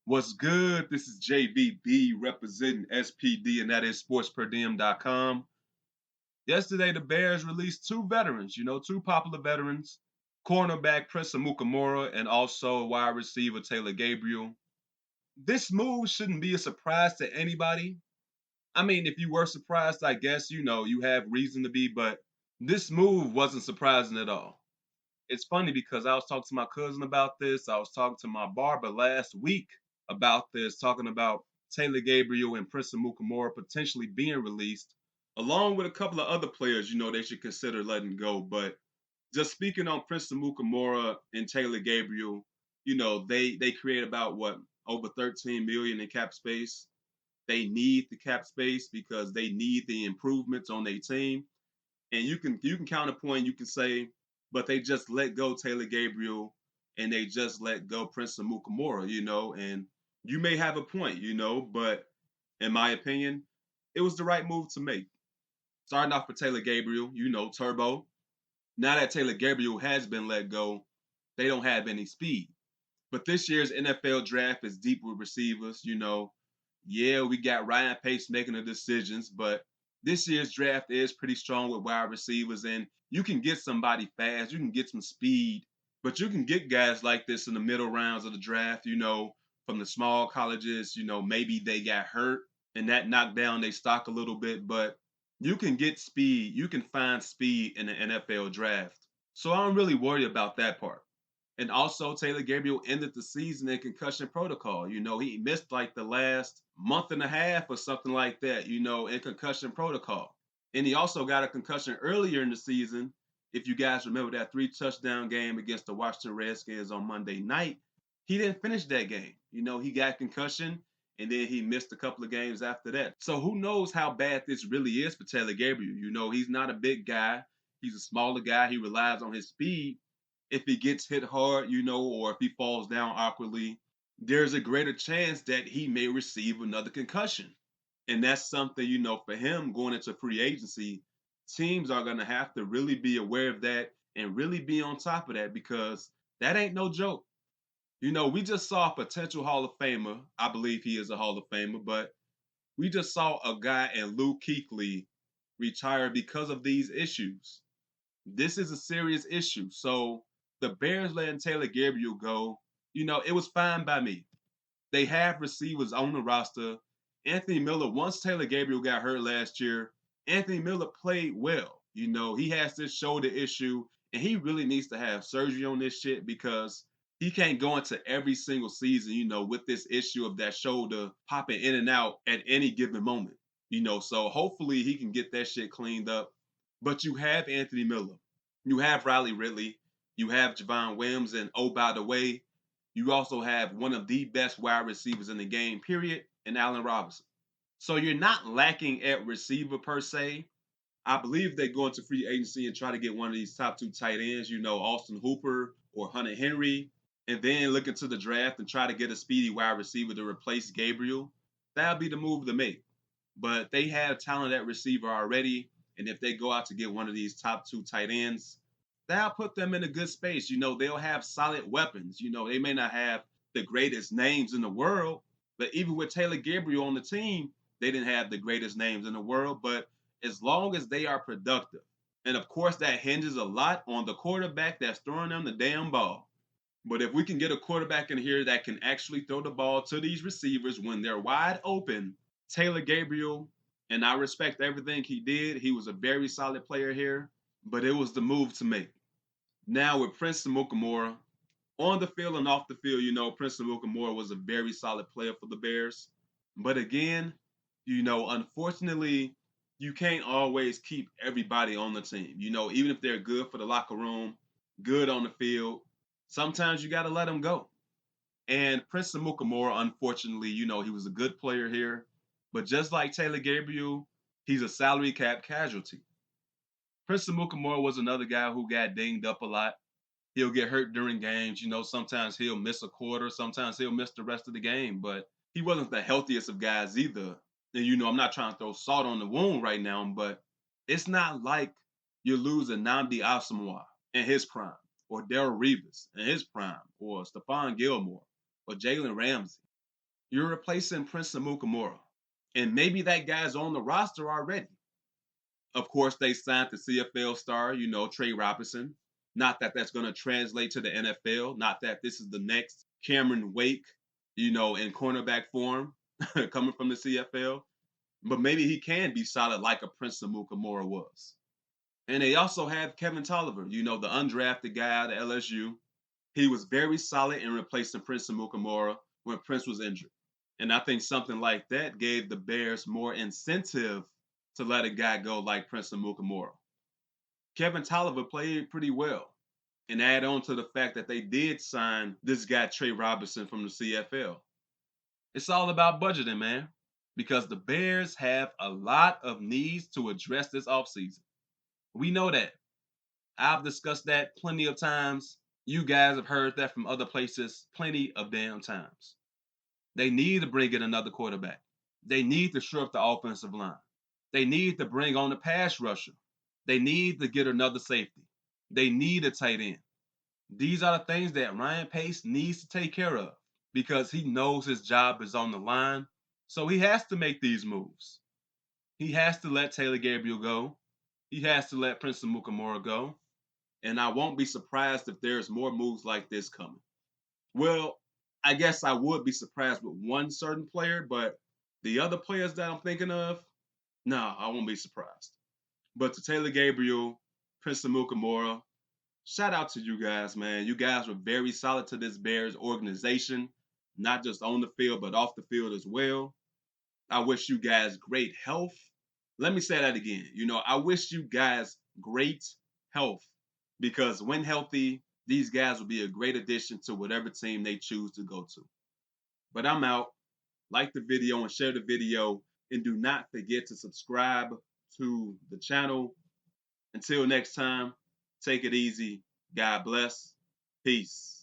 What's good? This is JBB representing SPD, and that is sportsperdiem.com. Yesterday, the Bears released two veterans, two popular veterans, cornerback Prince Amukamura and also wide receiver Taylor Gabriel. This move shouldn't be a surprise to anybody. I mean, if you were surprised, I guess, you have reason to be, but this move wasn't surprising at all. It's funny because I was talking to my cousin about this. I was talking to my barber last week about this, talking about Taylor Gabriel and Prince Amukamara potentially being released, along with a couple of other players, they should consider letting go. But just speaking on Prince Amukamara and Taylor Gabriel, they create about what, over 13 million in cap space. They need the cap space because they need the improvements on their team. And you can counterpoint, you can say, but they just let go Taylor Gabriel and they just let go Prince Amukamara, and you may have a point, but in my opinion, it was the right move to make. Starting off with Taylor Gabriel, Turbo. Now that Taylor Gabriel has been let go, they don't have any speed. But this year's NFL draft is deep with receivers, Yeah, we got Ryan Pace making the decisions, but this year's draft is pretty strong with wide receivers, and you can get somebody fast, you can get some speed, but you can get guys like this in the middle rounds of the draft, from the small colleges, maybe they got hurt and that knocked down their stock a little bit, but you can get speed, you can find speed in the NFL draft. So I don't really worry about that part. And also, Taylor Gabriel ended the season in concussion protocol. He missed like the last month and a half or something like that, in concussion protocol. And he also got a concussion earlier in the season. If you guys remember that 3 touchdown game against the Washington Redskins on Monday night, he didn't finish that game. He got concussion and then he missed a couple of games after that. So who knows how bad this really is for Taylor Gabriel? He's not a big guy. He's a smaller guy. He relies on his speed. If he gets hit hard, or if he falls down awkwardly, there's a greater chance that he may receive another concussion. And that's something, for him going into free agency, teams are going to have to really be aware of that and really be on top of that because that ain't no joke. We just saw a potential Hall of Famer. I believe he is a Hall of Famer, but we just saw a guy in Luke Kuechly retire because of these issues. This is a serious issue. So the Bears letting Taylor Gabriel go, it was fine by me. They have receivers on the roster. Anthony Miller, once Taylor Gabriel got hurt last year, Anthony Miller played well. He has this shoulder issue, and he really needs to have surgery on this shit because he can't go into every single season, with this issue of that shoulder popping in and out at any given moment. So hopefully he can get that shit cleaned up. But you have Anthony Miller. You have Riley Ridley. You have Javon Williams. And oh, by the way, you also have one of the best wide receivers in the game, period, in Allen Robinson. So you're not lacking at receiver per se. I believe they go into free agency and try to get one of these top two tight ends, Austin Hooper or Hunter Henry, and then look into the draft and try to get a speedy wide receiver to replace Gabriel. That'll be the move to make. But they have talent at receiver already. And if they go out to get one of these top two tight ends, that'll put them in a good space. They'll have solid weapons. They may not have the greatest names in the world, but even with Taylor Gabriel on the team, they didn't have the greatest names in the world. But as long as they are productive, and of course that hinges a lot on the quarterback that's throwing them the damn ball. But if we can get a quarterback in here that can actually throw the ball to these receivers when they're wide open, Taylor Gabriel, and I respect everything he did. He was a very solid player here, but it was the move to make. Now with Prince Amukamara, on the field and off the field, Prince Amukamara was a very solid player for the Bears. But again, unfortunately, you can't always keep everybody on the team. Even if they're good for the locker room, good on the field, sometimes you got to let them go. And Prince Amukamara, unfortunately, he was a good player here. But just like Taylor Gabriel, he's a salary cap casualty. Prince Amukamara was another guy who got dinged up a lot. He'll get hurt during games. Sometimes he'll miss a quarter. Sometimes he'll miss the rest of the game. But he wasn't the healthiest of guys either. And, I'm not trying to throw salt on the wound right now, but it's not like you're losing Nnamdi Asomugha in his prime, or Darrelle Revis in his prime, or Stephon Gilmore, or Jalen Ramsey. You're replacing Prince Amukamura. And maybe that guy's on the roster already. Of course, they signed the CFL star, Trey Robinson. Not that that's going to translate to the NFL. Not that this is the next Cameron Wake, in cornerback form coming from the CFL. But maybe he can be solid like a Prince Amukamura was. And they also have Kevin Tolliver, the undrafted guy out of LSU. He was very solid in replacing Prince Amukamura when Prince was injured. And I think something like that gave the Bears more incentive to let a guy go like Prince Amukamura. Kevin Tolliver played pretty well. And add on to the fact that they did sign this guy, Trey Robinson, from the CFL. It's all about budgeting, man, because the Bears have a lot of needs to address this offseason. We know that. I've discussed that plenty of times. You guys have heard that from other places plenty of damn times. They need to bring in another quarterback. They need to shore up the offensive line. They need to bring on a pass rusher. They need to get another safety. They need a tight end. These are the things that Ryan Pace needs to take care of because he knows his job is on the line. So he has to make these moves. He has to let Taylor Gabriel go. He has to let Prince Amukamura go. And I won't be surprised if there's more moves like this coming. Well, I guess I would be surprised with one certain player, but the other players that I'm thinking of, no, I won't be surprised. But to Taylor Gabriel, Prince Amukamura, shout out to you guys, man. You guys were very solid to this Bears organization, not just on the field, but off the field as well. I wish you guys great health. Let me say that again. I wish you guys great health because when healthy, these guys will be a great addition to whatever team they choose to go to. But I'm out. Like the video and share the video. And do not forget to subscribe to the channel. Until next time, take it easy. God bless. Peace.